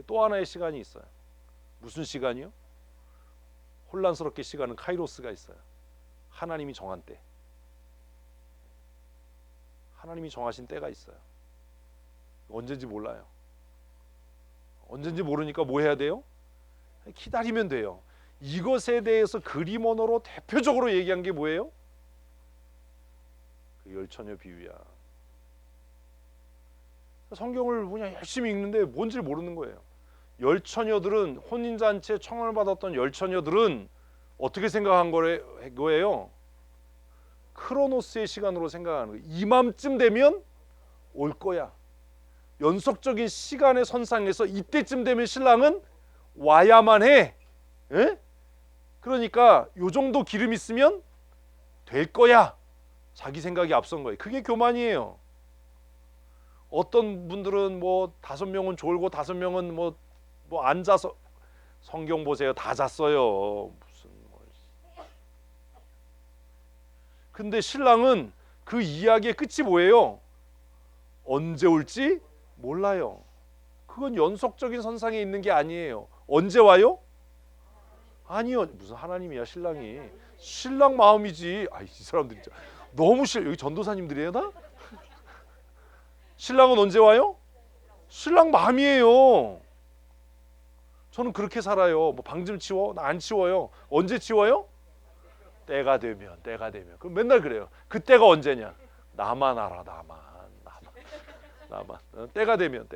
또 하나의 시간이 있어요. 무슨 시간이요? 혼란스럽게 시간은 카이로스가 있어요. 하나님이 정한 때. 하나님이 정하신 때가 있어요. 언제인지 몰라요. 언제인지 모르니까 뭐 해야 돼요? 기다리면 돼요. 이것에 대해서 그림 언어로 대표적으로 얘기한 게 뭐예요? 그 열처녀 비유야. 성경을 그냥 열심히 읽는데 뭔지 모르는 거예요. 열처녀들은, 혼인잔치에 청혼을 받았던 열처녀들은 어떻게 생각한 거예요? 크로노스의 시간으로 생각하는 거예요. 이맘쯤 되면 올 거야. 연속적인 시간의 선상에서 이때쯤 되면 신랑은 와야만 해. 에? 그러니까 요 정도 기름 있으면 될 거야. 자기 생각이 앞선 거예요. 그게 교만이에요. 어떤 분들은 뭐 5명은 졸고 5명은 뭐 앉아서, 성경 보세요. 다 잤어요. 무슨 근데 신랑은 그 이야기의 끝이 뭐예요? 언제 올지 몰라요. 그건 연속적인 선상에 있는 게 아니에요. 언제 와요? 아니요. 무슨 하나님이야, 신랑이. 신랑 마음이지. 이 사람들 진짜 너무 여기 전도사님들이에요, 다? 신랑은 언제 와요? 신랑 마음이에요. 저는 그렇게 살아요. 뭐 방 좀 치워? 나 안 치워요. 언제 치워요? 때가 되면. 그럼 맨날 그래요. 그때가 언제냐? 나만 알아, 나만. 때가 되면.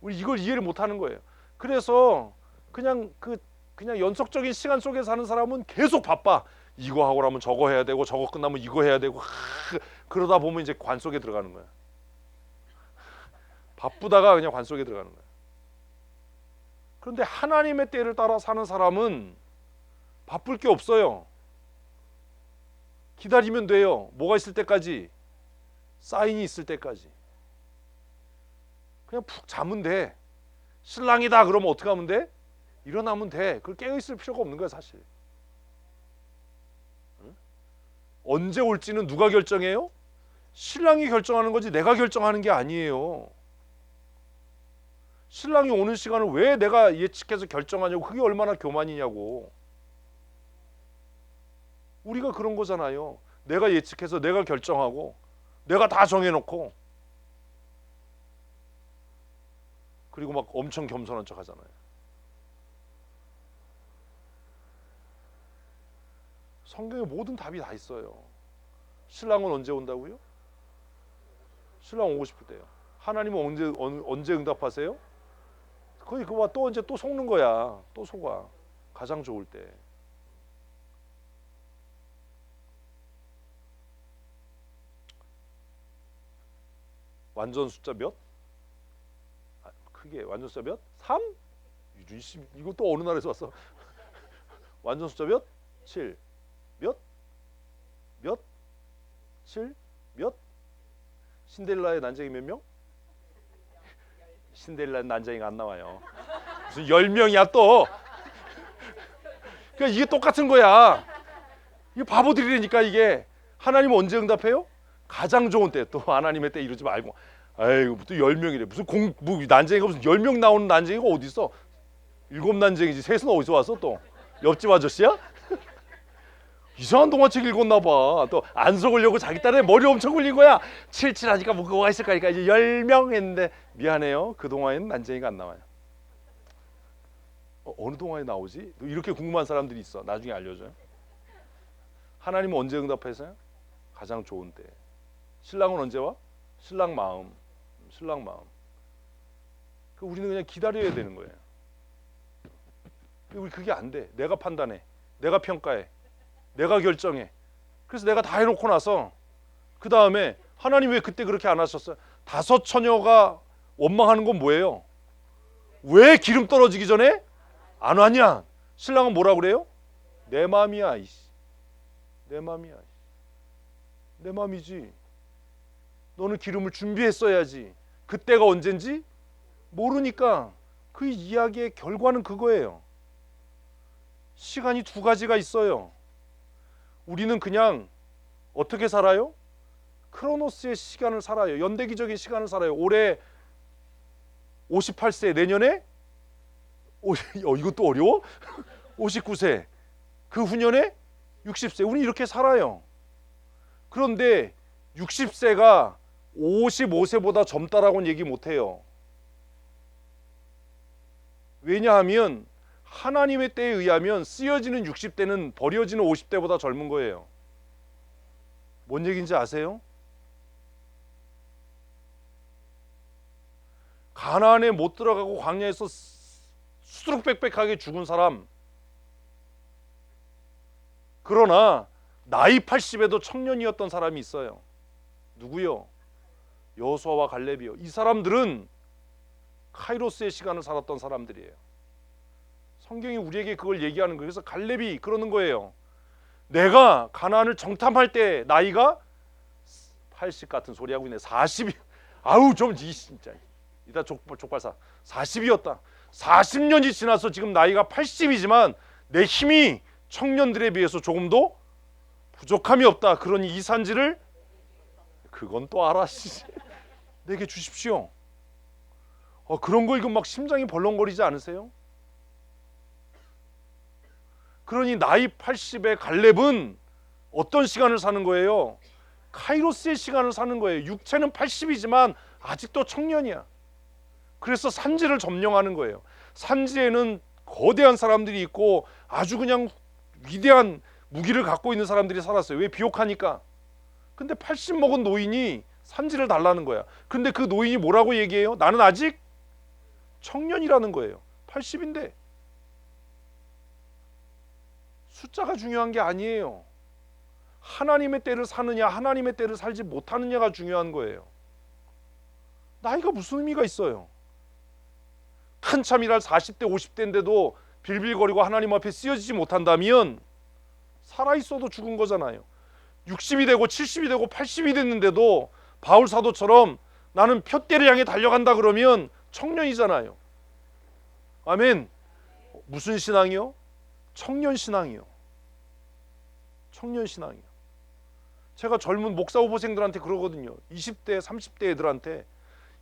우리 이걸 이해를 못하는 거예요. 그래서 그냥 연속적인 시간 속에 사는 사람은 계속 바빠. 이거 하고 나면 저거 해야 되고, 저거 끝나면 이거 해야 되고, 그러다 보면 이제 관 속에 들어가는 거야. 바쁘다가 그냥 관 속에 들어가는 거야. 그런데 하나님의 때를 따라 사는 사람은 바쁠 게 없어요. 기다리면 돼요. 뭐가 있을 때까지? 사인이 있을 때까지. 그냥 푹 자면 돼. 신랑이다 그러면 어떻게 하면 돼? 일어나면 돼. 그걸 깨어있을 필요가 없는 거야, 사실. 응? 언제 올지는 누가 결정해요? 신랑이 결정하는 거지 내가 결정하는 게 아니에요. 신랑이 오는 시간을 왜 내가 예측해서 결정하냐고. 그게 얼마나 교만이냐고. 우리가 그런 거잖아요. 내가 예측해서 내가 결정하고 내가 다 정해놓고, 그리고 막 엄청 겸손한 척 하잖아요. 성경에 모든 답이 다 있어요. 신랑은 언제 온다고요? 신랑 오고 싶을 때요. 하나님은 언제 응답하세요? 거의 그거 또 언제 또 속는 거야. 또 속아. 가장 좋을 때. 완전 숫자 몇? 크게 완전 숫자 몇? 3? 이거 또 어느 나라에서 왔어? 완전 숫자 몇? 7. 몇? 7? 몇? 신데렐라의 난쟁이 몇 명? 신데렐라의 난쟁이가 안 나와요. 무슨 10명이야 또. 그러니까 이게 똑같은 거야. 이게 바보들이라니까. 이게 하나님은 언제 응답해요? 가장 좋은 때. 또 하나님의 때 이러지 말고. 아이고 또 10명이래. 무슨 난쟁이가 무슨 10명 나오는 난쟁이가 어디 있어? 7난쟁이지. 셋은 어디서 왔어 또? 옆집 아저씨야? 이상한 동화책 읽었나 봐. 또 안 속으려고 자기 딸에 머리 엄청 굴린 거야. 칠칠하니까 뭐 그거가 있을까 하니까 이제 10명 했는데, 미안해요. 그 동화에는 난쟁이가 안 나와요. 어느 동화에 나오지? 이렇게 궁금한 사람들이 있어. 나중에 알려줘요. 하나님은 언제 응답하세요? 가장 좋은 때. 신랑은 언제 와? 신랑 마음. 우리는 그냥 기다려야 되는 거예요. 우리 그게 안 돼. 내가 판단해. 내가 평가해. 내가 결정해. 그래서 내가 다 해놓고 나서 그 다음에 하나님 왜 그때 그렇게 안 하셨어요? 5 처녀가 원망하는 건 뭐예요? 왜 기름 떨어지기 전에 안 왔냐? 신랑은 뭐라 그래요? 내 마음이야. 내 마음이야. 내 마음이지. 너는 기름을 준비했어야지. 그때가 언젠지 모르니까. 그 이야기의 결과는 그거예요. 시간이 2가지가 있어요. 우리는 그냥 어떻게 살아요? 크로노스의 시간을 살아요. 연대기적인 시간을 살아요. 올해 58세 내년에 이것도 어려워? 59세 그 후년에 60세 우리 이렇게 살아요. 그런데 60세가 55세보다 젊다라고는 얘기 못해요. 왜냐하면 하나님의 때에 의하면 쓰여지는 60대는 버려지는 50대보다 젊은 거예요. 뭔 얘기인지 아세요? 가나안에 못 들어가고 광야에서 수두룩빽빽하게 죽은 사람, 그러나 나이 80에도 청년이었던 사람이 있어요. 누구요? 여호수아와 갈렙이요. 이 사람들은 카이로스의 시간을 살았던 사람들이에요. 성경이 우리에게 그걸 얘기하는 거예요. 그래서 갈렙이 그러는 거예요. 내가 가나안을 정탐할 때 나이가 80 같은 소리 하고 있네. 40이 아우 좀 진짜 이따 족발사 40이었다. 40년이 지나서 지금 나이가 80이지만 내 힘이 청년들에 비해서 조금도 부족함이 없다. 그러니 이 산지를 그건 또 알아. 내게 주십시오. 그런 거 읽으면 막 심장이 벌렁거리지 않으세요? 그러니 나이 80의 갈렙은 어떤 시간을 사는 거예요? 카이로스의 시간을 사는 거예요. 육체는 80이지만 아직도 청년이야. 그래서 산지를 점령하는 거예요. 산지에는 거대한 사람들이 있고 아주 그냥 위대한 무기를 갖고 있는 사람들이 살았어요. 왜? 비옥하니까. 근데 80 먹은 노인이 산지를 달라는 거야. 근데 그 노인이 뭐라고 얘기해요? 나는 아직 청년이라는 거예요. 80인데. 숫자가 중요한 게 아니에요. 하나님의 때를 사느냐 하나님의 때를 살지 못하느냐가 중요한 거예요. 나이가 무슨 의미가 있어요? 한참 일할 40대 50대인데도 빌빌거리고 하나님 앞에 쓰여지지 못한다면 살아있어도 죽은 거잖아요. 60이 되고 70이 되고 80이 됐는데도 바울 사도처럼 나는 푯대를 향해 달려간다 그러면 청년이잖아요. 아멘. 무슨 신앙이요? 청년 신앙이요. 청년 신앙이요. 제가 젊은 목사 후보생들한테 그러거든요. 20대 30대 애들한테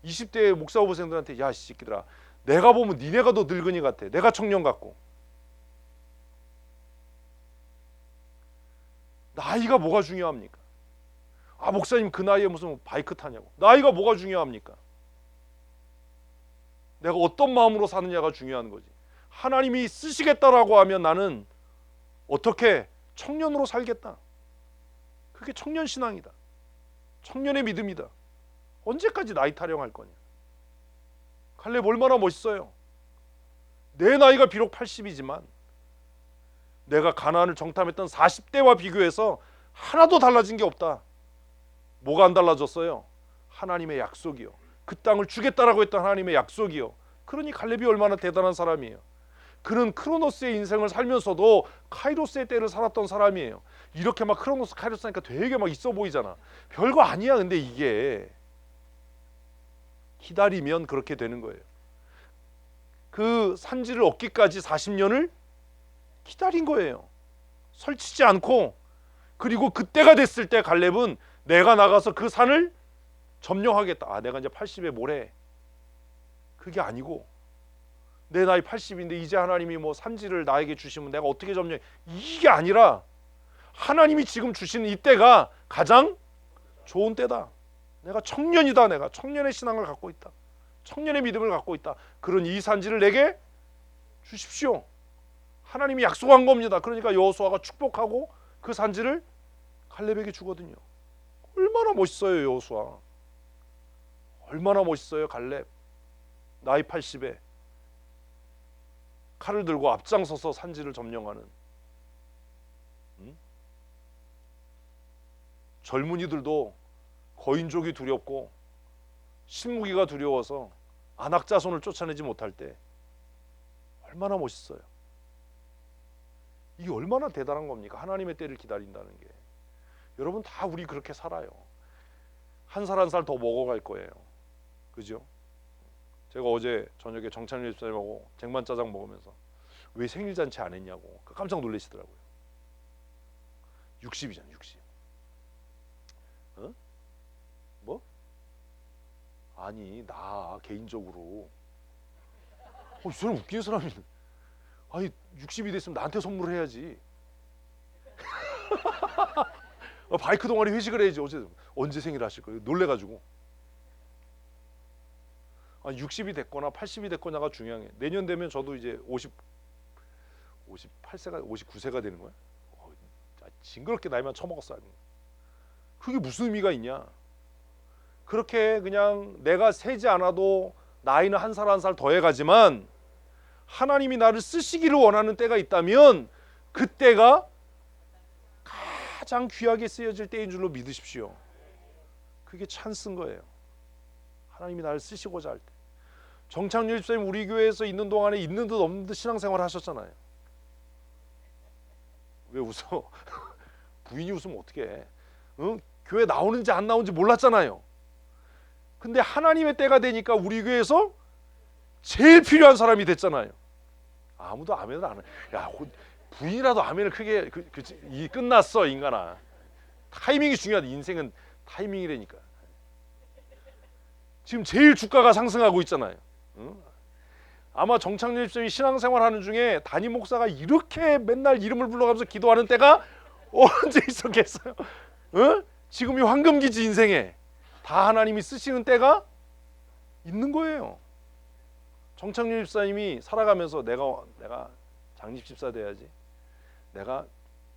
20대 목사 후보생들한테 야 이 새끼들아 내가 보면 니네가 더 늙은이 같아. 내가 청년 같고. 나이가 뭐가 중요합니까? 목사님 그 나이에 무슨 바이크 타냐고. 나이가 뭐가 중요합니까? 내가 어떤 마음으로 사느냐가 중요한 거지. 하나님이 쓰시겠다라고 하면 나는 어떻게 청년으로 살겠다. 그게 청년 신앙이다. 청년의 믿음이다. 언제까지 나이 타령할 거냐. 갈렙 얼마나 멋있어요. 내 나이가 비록 80이지만 내가 가나안을 정탐했던 40대와 비교해서 하나도 달라진 게 없다. 뭐가 안 달라졌어요? 하나님의 약속이요. 그 땅을 주겠다라고 했던 하나님의 약속이요. 그러니 갈렙이 얼마나 대단한 사람이에요. 그는 크로노스의 인생을 살면서도 카이로스의 때를 살았던 사람이에요. 이렇게 막 크로노스 카이로스 하니까 되게 막 있어 보이잖아. 별거 아니야. 근데 이게 기다리면 그렇게 되는 거예요. 그 산지를 얻기까지 40년을 기다린 거예요. 설치지 않고. 그리고 그때가 됐을 때 갈렙은 내가 나가서 그 산을 점령하겠다. 내가 이제 80에 뭐래. 그게 아니고 내 나이 80인데 이제 하나님이 뭐 산지를 나에게 주시면 내가 어떻게 점령해. 이게 아니라 하나님이 지금 주시는 이때가 가장 좋은 때다. 내가 청년이다. 내가 청년의 신앙을 갖고 있다. 청년의 믿음을 갖고 있다. 그런 이 산지를 내게 주십시오. 하나님이 약속한 겁니다. 그러니까 여호수아가 축복하고 그 산지를 갈렙에게 주거든요. 얼마나 멋있어요. 여호수아. 얼마나 멋있어요. 갈렙. 나이 80에 칼을 들고 앞장서서 산지를 점령하는. 젊은이들도 거인족이 두렵고 신무기가 두려워서 안악자손을 쫓아내지 못할 때 얼마나 멋있어요. 이게 얼마나 대단한 겁니까? 하나님의 때를 기다린다는 게. 여러분 다 우리 그렇게 살아요. 한 살 한 살 더 먹어갈 거예요. 그죠? 제가 어제 저녁에 정찬일 집사님하고 쟁반짜장 먹으면서 왜 생일잔치 안 했냐고 깜짝 놀라시더라고요. 60이잖아 60. 뭐? 아니 나 개인적으로 이 사람 웃기는 사람이네. 아니 60이 됐으면 나한테 선물을 해야지. 바이크 동아리 회식을 해야지. 언제 생일 하실 거예요? 놀래가지고. 60이 됐거나 80이 됐거나가 중요한 게, 내년 되면 저도 이제 58세가 59세가 되는 거야. 징그럽게 나이만 처먹었어. 그게 무슨 의미가 있냐? 그렇게 그냥 내가 세지 않아도 나이는 한 살 한 살 더해가지만 하나님이 나를 쓰시기를 원하는 때가 있다면 그때가 가장 귀하게 쓰여질 때인 줄로 믿으십시오. 그게 찬스인 거예요. 하나님이 나를 쓰시고자 할 때. 정창률 집사님 우리 교회에서 있는 동안에 있는 듯 없는 듯 신앙생활 하셨잖아요. 왜 웃어? 부인이 웃으면 어떡해? 응? 교회 나오는지 안 나오는지 몰랐잖아요. 근데 하나님의 때가 되니까 우리 교회에서 제일 필요한 사람이 됐잖아요. 아무도 아멘을 안 해. 야, 부인이라도 아멘을 크게 끝났어 인간아. 타이밍이 중요하다. 인생은 타이밍이라니까. 지금 제일 주가가 상승하고 있잖아요. 응? 아마 정창렬 집사님이 신앙생활 하는 중에 담임 목사가 이렇게 맨날 이름을 불러가면서 기도하는 때가 언제 있었겠어요? 응? 지금 이 황금기지 인생에 다 하나님이 쓰시는 때가 있는 거예요. 정창렬 집사님이 살아가면서 내가 장립 집사 돼야지, 내가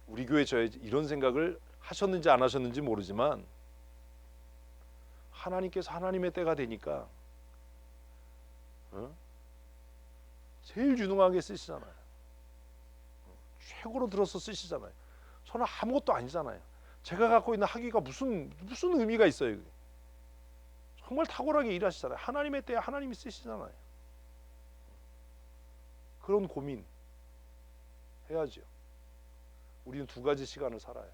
우리 교회 져야지, 이런 생각을 하셨는지 안 하셨는지 모르지만 하나님께서 하나님의 때가 되니까 제일 유능하게 쓰시잖아요. 최고로 들어서 쓰시잖아요. 저는 아무것도 아니잖아요. 제가 갖고 있는 학위가 무슨 의미가 있어요. 정말 탁월하게 일하시잖아요. 하나님의 때에 하나님이 쓰시잖아요. 그런 고민 해야죠. 우리는 두 가지 시간을 살아요.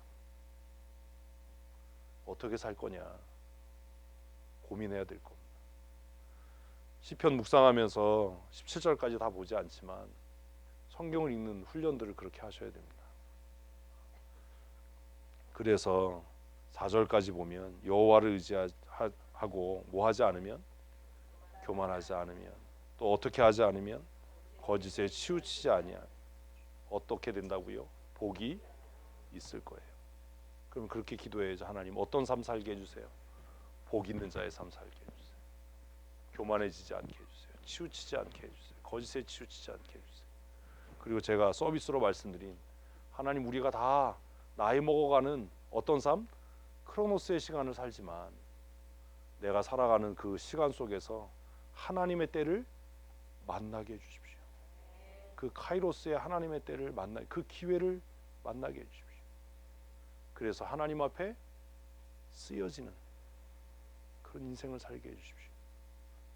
어떻게 살 거냐 고민해야 될 겁니다. 시편 묵상하면서 17절까지 다 보지 않지만 성경을 읽는 훈련들을 그렇게 하셔야 됩니다. 그래서 4절까지 보면 여호와를 의지하고 뭐 하지 않으면, 교만하지 않으면, 또 어떻게 하지 않으면 거짓에 치우치지 아니하면 어떻게 된다고요? 복이 있을 거예요. 그럼 그렇게 기도해야죠. 하나님 어떤 삶 살게 해주세요. 복 있는 자의 삶 살게 해주세요. 교만해지지 않게 해주세요. 치우치지 않게 해주세요. 거짓에 치우치지 않게 해주세요. 그리고 제가 서비스로 말씀드린, 하나님 우리가 다 나이 먹어가는 어떤 삶? 크로노스의 시간을 살지만 내가 살아가는 그 시간 속에서 하나님의 때를 만나게 해주십시오. 그 카이로스의 하나님의 때를 그 기회를 만나게 해주십시오. 그래서 하나님 앞에 쓰여지는 그런 인생을 살게 해주십시오.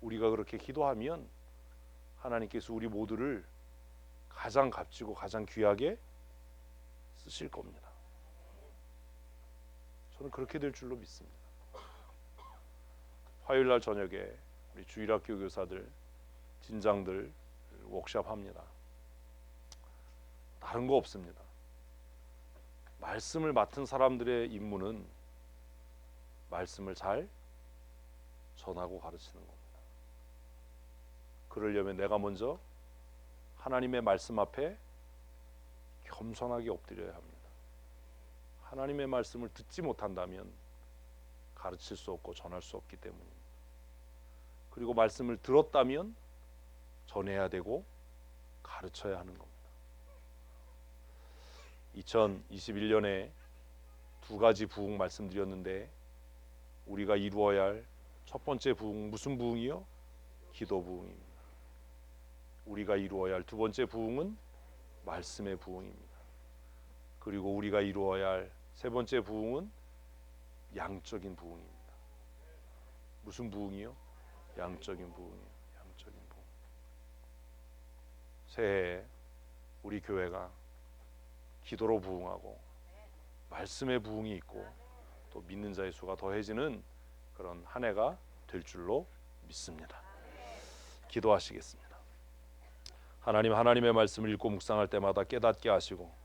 우리가 그렇게 기도하면 하나님께서 우리 모두를 가장 값지고 가장 귀하게 쓰실 겁니다. 저는 그렇게 될 줄로 믿습니다. 화요일날 저녁에 우리 주일학교 교사들, 진장들 워크숍합니다. 다른 거 없습니다. 말씀을 맡은 사람들의 임무는 말씀을 잘 전하고 가르치는 겁니다. 그러려면 내가 먼저 하나님의 말씀 앞에 겸손하게 엎드려야 합니다. 하나님의 말씀을 듣지 못한다면 가르칠 수 없고 전할 수 없기 때문입니다. 그리고 말씀을 들었다면 전해야 되고 가르쳐야 하는 겁니다. 2021년에 두 가지 부흥 말씀드렸는데 우리가 이루어야 할 첫 번째 부흥, 무슨 부흥이요? 기도 부흥입니다. 우리가 이루어야 할 두 번째 부흥은 말씀의 부흥입니다. 그리고 우리가 이루어야 할 세 번째 부흥은 양적인 부흥입니다. 무슨 부흥이요? 양적인 부흥이요. 양적인 부흥. 새해에 우리 교회가 기도로 부흥하고 말씀의 부흥이 있고 또 믿는 자의 수가 더해지는 그런 한 해가 될 줄로 믿습니다. 기도하시겠습니다. 하나님, 하나님의 말씀을 읽고 묵상할 때마다 깨닫게 하시고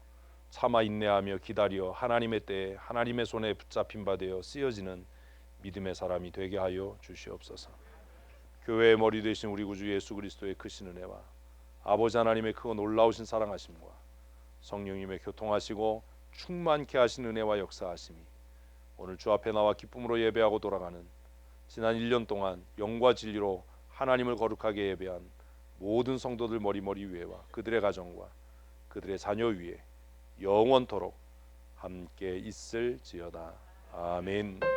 참아 인내하며 기다려 하나님의 때에 하나님의 손에 붙잡힌 바 되어 쓰여지는 믿음의 사람이 되게 하여 주시옵소서. 교회의 머리 되신 우리 구주 예수 그리스도의 크신 은혜와 아버지 하나님의 그 놀라우신 사랑하심과 성령님의 교통하시고 충만케 하신 은혜와 역사하심이 오늘 주 앞에 나와 기쁨으로 예배하고 돌아가는 지난 1년 동안 영과 진리로 하나님을 거룩하게 예배한 모든 성도들 머리머리 위에와 그들의 가정과 그들의 자녀 위에 영원토록 함께 있을지어다. 아멘.